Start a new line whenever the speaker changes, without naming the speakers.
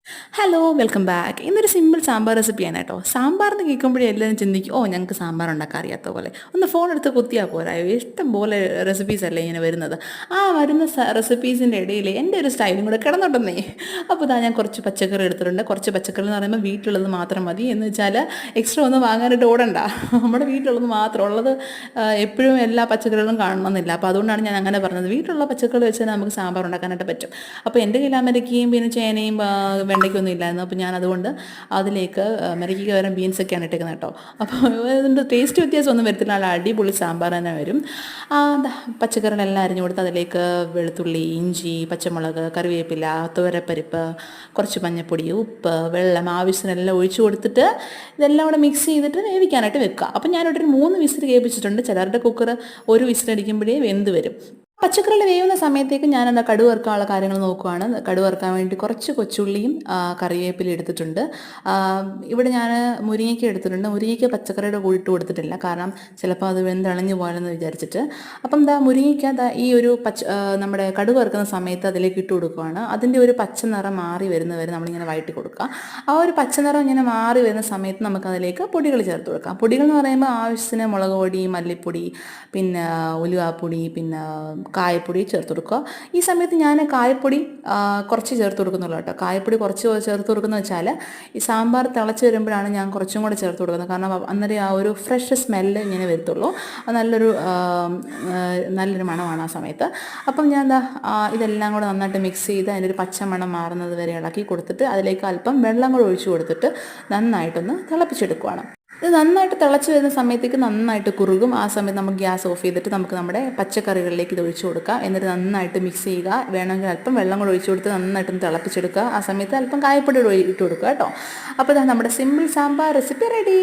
Hello welcome back. ഇന്നൊരു simple sambar റെസിപ്പിയാണ് കേട്ടോ. സാമ്പാറിന് കേൾക്കുമ്പോഴേ എല്ലാവരും ചിന്തിക്കും, ഓ ഞങ്ങൾക്ക് സാമ്പാർ ഉണ്ടാക്കാൻ അറിയാത്ത പോലെ. ഒന്ന് ഫോൺ എടുത്ത് കുത്തിയാൽ പോരായോ, ഇഷ്ടം പോലെ റെസിപ്പീസ് അല്ലേ ഇങ്ങനെ വരുന്നത്. ആ വരുന്ന റെസിപ്പീസിൻ്റെ ഇടയിൽ എൻ്റെ ഒരു സ്റ്റൈലും കൂടെ കിടന്നോട്ടെന്നേ. അപ്പോൾ ഇതാ ഞാൻ കുറച്ച് പച്ചക്കറി എടുത്തിട്ടുണ്ട്. കുറച്ച് പച്ചക്കറി എന്ന് പറയുമ്പോൾ വീട്ടിലുള്ളത് മാത്രം മതി. എന്ന് വെച്ചാൽ എക്സ്ട്രാ ഒന്നും വാങ്ങാനായിട്ട് ഓടണ്ട. നമ്മുടെ വീട്ടിലുള്ളത് മാത്രം ഉള്ളത്. എപ്പോഴും എല്ലാ പച്ചക്കറികളും കാണണമെന്നില്ല. അപ്പോൾ അതുകൊണ്ടാണ് ഞാൻ അങ്ങനെ പറഞ്ഞത്. വീട്ടിലുള്ള പച്ചക്കറി വെച്ചാൽ നമുക്ക് സാമ്പാർ ഉണ്ടാക്കാനായിട്ട് പറ്റും. അപ്പോൾ എൻ്റെ കയ്യിൽ അമരക്കയും പിന്നെ ചേനയും വെണ്ടയ്ക്കൊന്നും ഇല്ലായിരുന്നു. അപ്പോൾ ഞാൻ അതുകൊണ്ട് അതിലേക്ക് മെരക്കിക്ക് പകരം ബീൻസൊക്കെയാണ് ഇട്ടേക്കുന്നത് കേട്ടോ. അപ്പോൾ അതിൻ്റെ ടേസ്റ്റ് വ്യത്യാസമൊന്നും വരത്തില്ല, നല്ല അടിപൊളി സാമ്പാർ തന്നെ വരും. പച്ചക്കറികളെല്ലാം അരിഞ്ഞു കൊടുത്ത് അതിലേക്ക് വെളുത്തുള്ളി, ഇഞ്ചി, പച്ചമുളക്, കറിവേപ്പില, തുവരപ്പരിപ്പ്, കുറച്ച് മഞ്ഞൾപ്പൊടി, ഉപ്പ്, വെള്ളം ആവശ്യത്തിനെല്ലാം ഒഴിച്ചു കൊടുത്തിട്ട് ഇതെല്ലാം കൂടെ മിക്സ് ചെയ്തിട്ട് വേവിക്കാനായിട്ട് വെക്കുക. അപ്പോൾ ഞാനിവിടെ ഒരു 3 വിസിൽ കേൾപ്പിച്ചിട്ടുണ്ട്. ചിലരുടെ കുക്കർ ഒരു വിസിലടിക്കുമ്പോഴേ വെന്ത് വരും. പച്ചക്കറികൾ വേവുന്ന സമയത്തേക്ക് ഞാനെന്താ കടുക് വറുക്കാനുള്ള കാര്യങ്ങൾ നോക്കുവാണ്. കടുക് വറുക്കാൻ വേണ്ടി കുറച്ച് കൊച്ചുള്ളിയും കറിവേപ്പില എടുത്തിട്ടുണ്ട്. ഇവിടെ ഞാൻ മുരിങ്ങയ്ക്ക എടുത്തിട്ടുണ്ട്. മുരിങ്ങയ്ക്ക പച്ചക്കറിയുടെ കൂടി ഇട്ട് കൊടുത്തിട്ടില്ല, കാരണം ചിലപ്പോൾ അത് വെന്തളഞ്ഞു പോകാനെന്ന് വിചാരിച്ചിട്ട്. അപ്പം മുരിങ്ങയ്ക്ക ഈ ഒരു നമ്മുടെ കടുക് വറുക്കുന്ന സമയത്ത് അതിലേക്ക് ഇട്ട് കൊടുക്കുകയാണ്. അതിൻ്റെ ഒരു പച്ച നിറം മാറി വരുന്നവരെ നമ്മളിങ്ങനെ വഴറ്റി കൊടുക്കുക. ആ ഒരു പച്ച നിറം ഇങ്ങനെ മാറി വരുന്ന സമയത്ത് നമുക്കതിലേക്ക് പൊടികൾ ചേർത്ത് കൊടുക്കാം. പൊടികൾ എന്ന് പറയുമ്പോൾ ആവശ്യത്തിന് മുളക് പൊടി, മല്ലിപ്പൊടി, പിന്നെ ഉലുവാപ്പൊടി, പിന്നെ കായപ്പൊടി ചേർത്ത് കൊടുക്കുക. ഈ സമയത്ത് ഞാൻ കായപ്പൊടി കുറച്ച് ചേർത്ത് കൊടുക്കുന്നുള്ളൂ കേട്ടോ. കായപ്പൊടി കുറച്ച് ചേർത്ത് കൊടുക്കുന്നത് വെച്ചാൽ ഈ സാമ്പാർ തിളച്ച് വരുമ്പോഴാണ് ഞാൻ കുറച്ചും കൂടെ ചേർത്ത് കൊടുക്കുന്നത്. കാരണം അന്നേരം ആ ഒരു ഫ്രഷ് സ്മെല്ല് ഇങ്ങനെ വരത്തുള്ളൂ. നല്ലൊരു മണമാണ് ആ സമയത്ത്. അപ്പം ഞാൻ ഇതെല്ലാം കൂടെ നന്നായിട്ട് മിക്സ് ചെയ്ത് അതിൻ്റെ ഒരു പച്ചമണം മാറുന്നത് വരെ ഇളക്കി കൊടുത്തിട്ട് അതിലേക്ക് അല്പം വെള്ളം കൂടെ ഒഴിച്ച് കൊടുത്തിട്ട് നന്നായിട്ടൊന്ന് തിളപ്പിച്ചെടുക്കുകയാണ്. ഇത് നന്നായിട്ട് തിളച്ച് വരുന്ന സമയത്തേക്ക് നന്നായിട്ട് കുറുകും. ആ സമയത്ത് നമുക്ക് ഗ്യാസ് ഓഫ് ചെയ്തിട്ട് നമുക്ക് നമ്മുടെ പച്ചക്കറികളിലേക്ക് ഇത് ഒഴിച്ചു കൊടുക്കാം. എന്നിട്ട് നന്നായിട്ട് മിക്സ് ചെയ്യുക. വേണമെങ്കിൽ അല്പം വെള്ളം കൂടെ ഒഴിച്ചു കൊടുത്ത് നന്നായിട്ടൊന്ന് തിളപ്പിച്ചെടുക്കുക. ആ സമയത്ത് അല്പം കായപ്പൊടി ഇട്ട് കൊടുക്കുക കേട്ടോ. അപ്പോൾ നമ്മുടെ സിമ്പിൾ സാമ്പാർ റെസിപ്പി റെഡി.